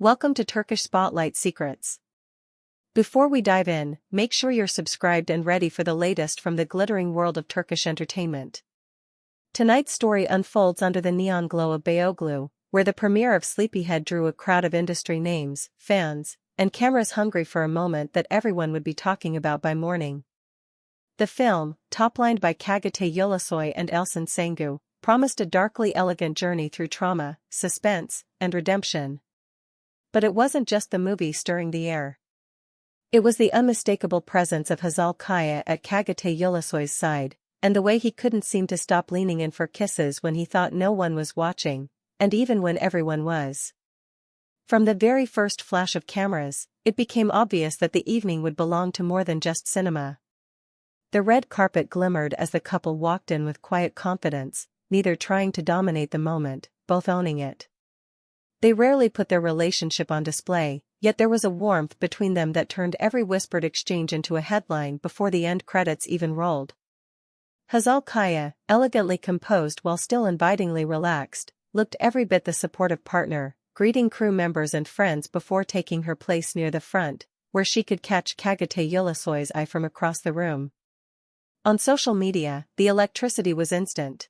Welcome to Turkish Spotlight Secrets. Before we dive in, make sure you're subscribed and ready for the latest from the glittering world of Turkish entertainment. Tonight's story unfolds under the neon glow of Beyoğlu, where the premiere of Sleepyhead drew a crowd of industry names, fans, and cameras hungry for a moment that everyone would be talking about by morning. The film, top-lined by Çağatay Ulusoy and Elçin Sengu, promised a darkly elegant journey through trauma, suspense, and redemption. But it wasn't just the movie stirring the air. It was the unmistakable presence of Hazal at Çağatay Ulusoy's side, and the way he couldn't seem to stop leaning in for kisses when he thought no one was watching, and even when everyone was. From the very first flash of cameras, it became obvious that the evening would belong to more than just cinema. The red carpet glimmered as the couple walked in with quiet confidence, neither trying to dominate the moment, both owning it. They rarely put their relationship on display, yet there was a warmth between them that turned every whispered exchange into a headline before the end credits even rolled. Hazal, elegantly composed while still invitingly relaxed, looked every bit the supportive partner, greeting crew members and friends before taking her place near the front, where she could catch Çağatay Ulusoy's eye from across the room. On social media, the electricity was instant.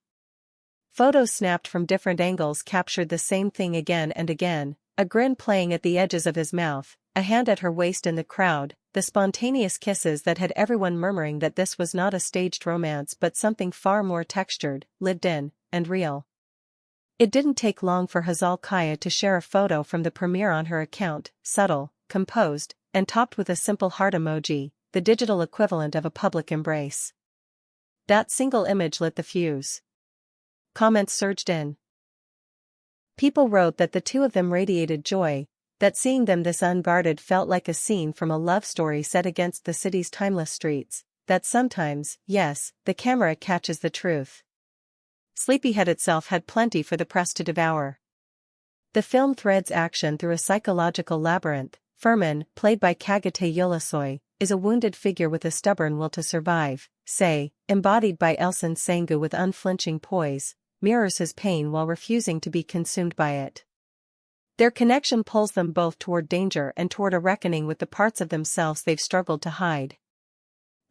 Photos snapped from different angles captured the same thing again and again, a grin playing at the edges of his mouth, a hand at her waist in the crowd, the spontaneous kisses that had everyone murmuring that this was not a staged romance but something far more textured, lived in, and real. It didn't take long for Hazal to share a photo from the premiere on her account, subtle, composed, and topped with a simple heart emoji, the digital equivalent of a public embrace. That single image lit the fuse. Comments surged in. People wrote that the two of them radiated joy, that seeing them this unguarded felt like a scene from a love story set against the city's timeless streets, that sometimes, yes, the camera catches the truth. Sleepyhead itself had plenty for the press to devour. The film threads action through a psychological labyrinth. Ferman, played by Çağatay Ulusoy, is a wounded figure with a stubborn will to survive, embodied by Elçin Sengu with unflinching poise, mirrors his pain while refusing to be consumed by it. Their connection pulls them both toward danger and toward a reckoning with the parts of themselves they've struggled to hide.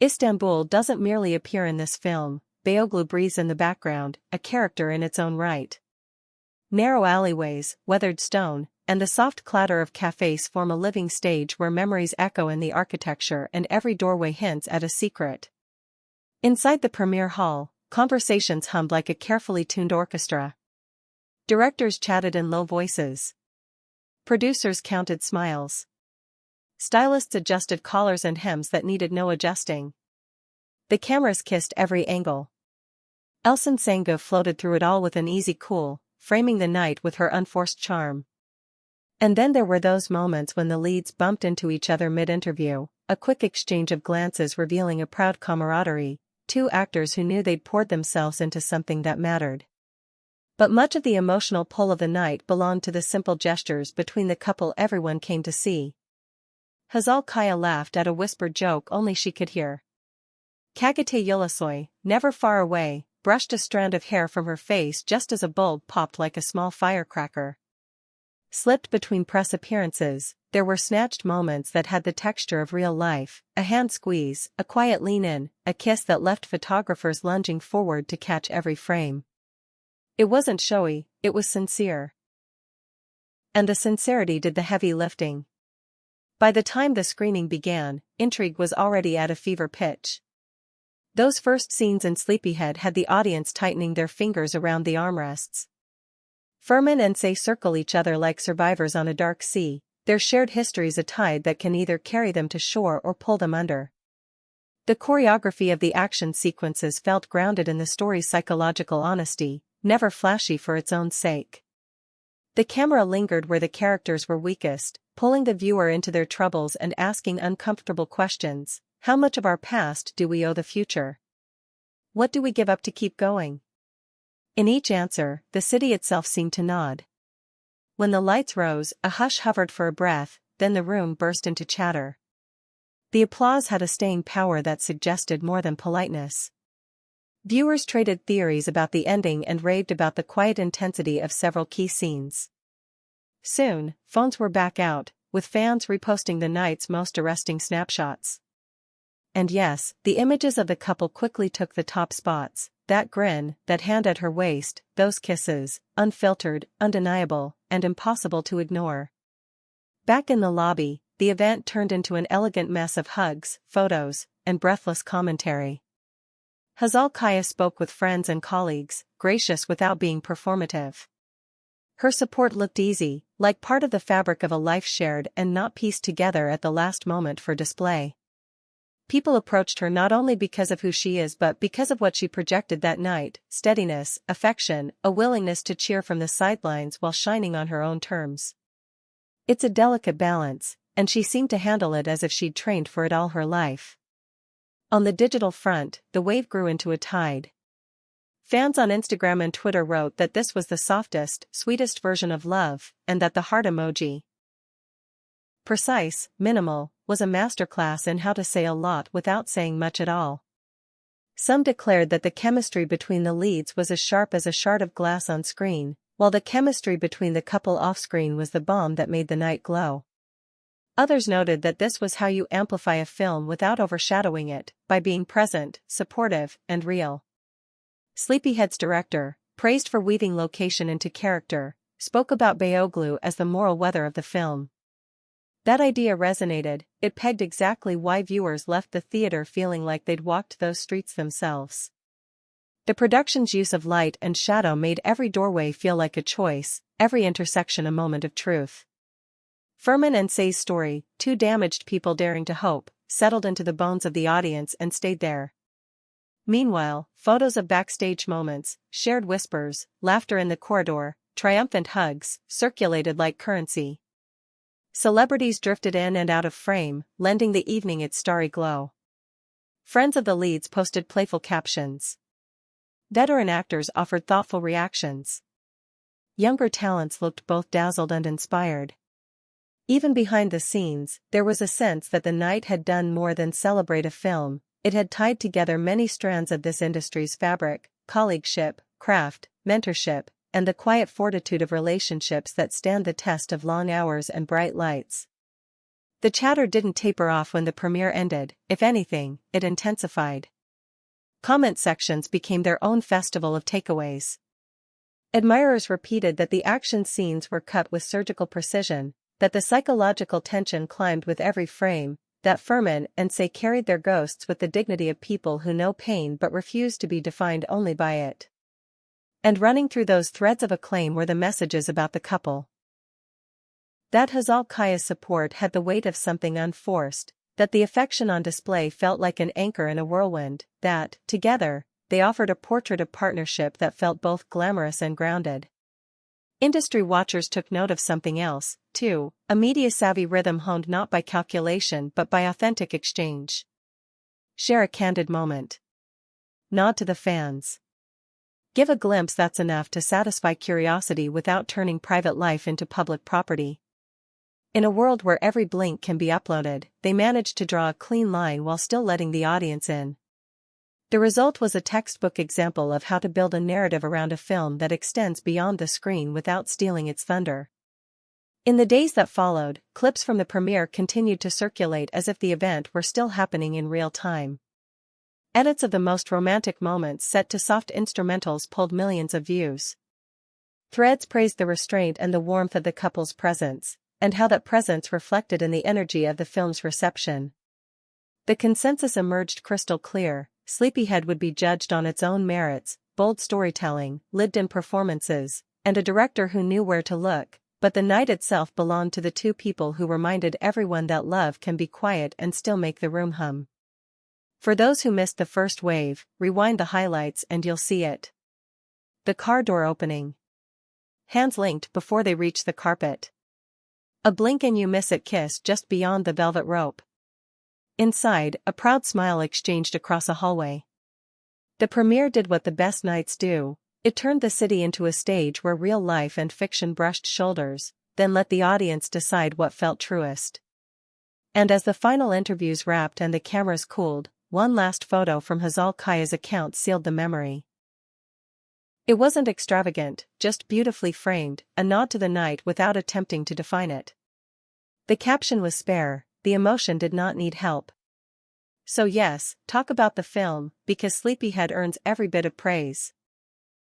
Istanbul doesn't merely appear in this film, Beyoğlu breathes in the background, a character in its own right. Narrow alleyways, weathered stone, and the soft clatter of cafes form a living stage where memories echo in the architecture and every doorway hints at a secret. Inside the premiere hall, conversations hummed like a carefully tuned orchestra. Directors chatted in low voices. Producers counted smiles. Stylists adjusted collars and hems that needed no adjusting. The cameras kissed every angle. Elçin Sengu floated through it all with an easy cool, framing the night with her unforced charm. And then there were those moments when the leads bumped into each other mid-interview, a quick exchange of glances revealing a proud camaraderie, two actors who knew they'd poured themselves into something that mattered. But much of the emotional pull of the night belonged to the simple gestures between the couple everyone came to see. Hazal laughed at a whispered joke only she could hear. Çağatay Ulusoy, never far away, brushed a strand of hair from her face just as a bulb popped like a small firecracker. Slipped between press appearances, there were snatched moments that had the texture of real life, a hand squeeze, a quiet lean-in, a kiss that left photographers lunging forward to catch every frame. It wasn't showy, it was sincere. And the sincerity did the heavy lifting. By the time the screening began, intrigue was already at a fever pitch. Those first scenes in Sleepyhead had the audience tightening their fingers around the armrests. Ferman and Say circle each other like survivors on a dark sea, their shared histories a tide that can either carry them to shore or pull them under. The choreography of the action sequences felt grounded in the story's psychological honesty, never flashy for its own sake. The camera lingered where the characters were weakest, pulling the viewer into their troubles and asking uncomfortable questions. How much of our past do we owe the future? What do we give up to keep going? In each answer, the city itself seemed to nod. When the lights rose, a hush hovered for a breath, then the room burst into chatter. The applause had a staying power that suggested more than politeness. Viewers traded theories about the ending and raved about the quiet intensity of several key scenes. Soon, phones were back out, with fans reposting the night's most arresting snapshots. And yes, the images of the couple quickly took the top spots, that grin, that hand at her waist, those kisses, unfiltered, undeniable, and impossible to ignore. Back in the lobby, the event turned into an elegant mess of hugs, photos, and breathless commentary. Hazal spoke with friends and colleagues, gracious without being performative. Her support looked easy, like part of the fabric of a life shared and not pieced together at the last moment for display. People approached her not only because of who she is but because of what she projected that night: steadiness, affection, a willingness to cheer from the sidelines while shining on her own terms. It's a delicate balance, and she seemed to handle it as if she'd trained for it all her life. On the digital front, the wave grew into a tide. Fans on Instagram and Twitter wrote that this was the softest, sweetest version of love, and that the heart emoji, precise, minimal, was a masterclass in how to say a lot without saying much at all. Some declared that the chemistry between the leads was as sharp as a shard of glass on screen, while the chemistry between the couple off-screen was the bomb that made the night glow. Others noted that this was how you amplify a film without overshadowing it, by being present, supportive, and real. Sleepyhead's director, praised for weaving location into character, spoke about Beyoğlu as the moral weather of the film. That idea resonated. It pegged exactly why viewers left the theater feeling like they'd walked those streets themselves. The production's use of light and shadow made every doorway feel like a choice, every intersection a moment of truth. Furman and Say's story, two damaged people daring to hope, settled into the bones of the audience and stayed there. Meanwhile, photos of backstage moments, shared whispers, laughter in the corridor, triumphant hugs, circulated like currency. Celebrities drifted in and out of frame, lending the evening its starry glow. Friends of the leads posted playful captions. Veteran actors offered thoughtful reactions. Younger talents looked both dazzled and inspired. Even behind the scenes, there was a sense that the night had done more than celebrate a film. It had tied together many strands of this industry's fabric: colleagueship, craft, mentorship, and the quiet fortitude of relationships that stand the test of long hours and bright lights. The chatter didn't taper off when the premiere ended. If anything, it intensified. Comment sections became their own festival of takeaways. Admirers repeated that the action scenes were cut with surgical precision, that the psychological tension climbed with every frame, that Furman and Say carried their ghosts with the dignity of people who know pain but refuse to be defined only by it. And running through those threads of acclaim were the messages about the couple. That Hazal's support had the weight of something unforced, that the affection on display felt like an anchor in a whirlwind, that, together, they offered a portrait of partnership that felt both glamorous and grounded. Industry watchers took note of something else, too: a media-savvy rhythm honed not by calculation but by authentic exchange. Share a candid moment. Nod to the fans. Give a glimpse that's enough to satisfy curiosity without turning private life into public property. In a world where every blink can be uploaded, they managed to draw a clean line while still letting the audience in. The result was a textbook example of how to build a narrative around a film that extends beyond the screen without stealing its thunder. In the days that followed, clips from the premiere continued to circulate as if the event were still happening in real time. Edits of the most romantic moments set to soft instrumentals pulled millions of views. Threads praised the restraint and the warmth of the couple's presence, and how that presence reflected in the energy of the film's reception. The consensus emerged crystal clear: Sleepyhead would be judged on its own merits, bold storytelling, lived-in performances, and a director who knew where to look, but the night itself belonged to the two people who reminded everyone that love can be quiet and still make the room hum. For those who missed the first wave, rewind the highlights and you'll see it. The car door opening. Hands linked before they reach the carpet. A blink and you miss it kiss just beyond the velvet rope. Inside, a proud smile exchanged across a hallway. The premiere did what the best nights do: it turned the city into a stage where real life and fiction brushed shoulders, then let the audience decide what felt truest. And as the final interviews wrapped and the cameras cooled, one last photo from Hazal's account sealed the memory. It wasn't extravagant, just beautifully framed, a nod to the night without attempting to define it. The caption was spare, the emotion did not need help. So yes, talk about the film, because Sleepyhead earns every bit of praise.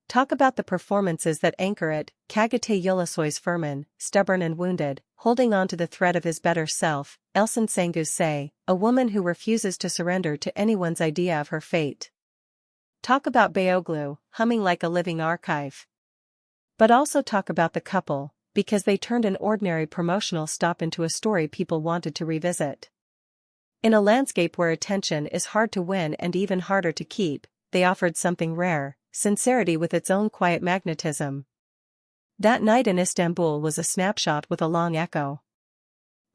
Talk about the performances that anchor it, Çağatay Ulusoy's Furman, stubborn and wounded, holding on to the thread of his better self, Elsin Sangu's Say, a woman who refuses to surrender to anyone's idea of her fate. Talk about Beyoğlu, humming like a living archive. But also talk about the couple, because they turned an ordinary promotional stop into a story people wanted to revisit. In a landscape where attention is hard to win and even harder to keep, they offered something rare, sincerity with its own quiet magnetism. That night in Istanbul was a snapshot with a long echo.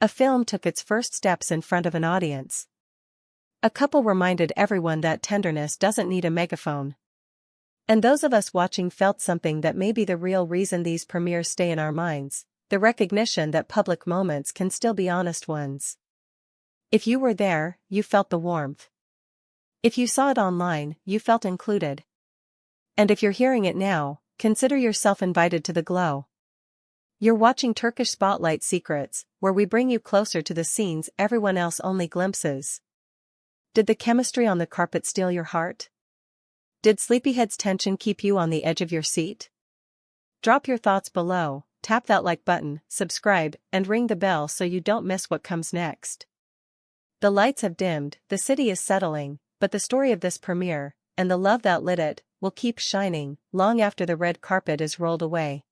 A film took its first steps in front of an audience. A couple reminded everyone that tenderness doesn't need a megaphone. And those of us watching felt something that may be the real reason these premieres stay in our minds, the recognition that public moments can still be honest ones. If you were there, you felt the warmth. If you saw it online, you felt included. And if you're hearing it now, consider yourself invited to the glow. You're watching Turkish Spotlight Secrets, where we bring you closer to the scenes everyone else only glimpses. Did the chemistry on the carpet steal your heart? Did Sleepyhead's tension keep you on the edge of your seat? Drop your thoughts below, tap that like button, subscribe, and ring the bell so you don't miss what comes next. The lights have dimmed, the city is settling, but the story of this premiere, and the love that lit it, will keep shining, long after the red carpet is rolled away.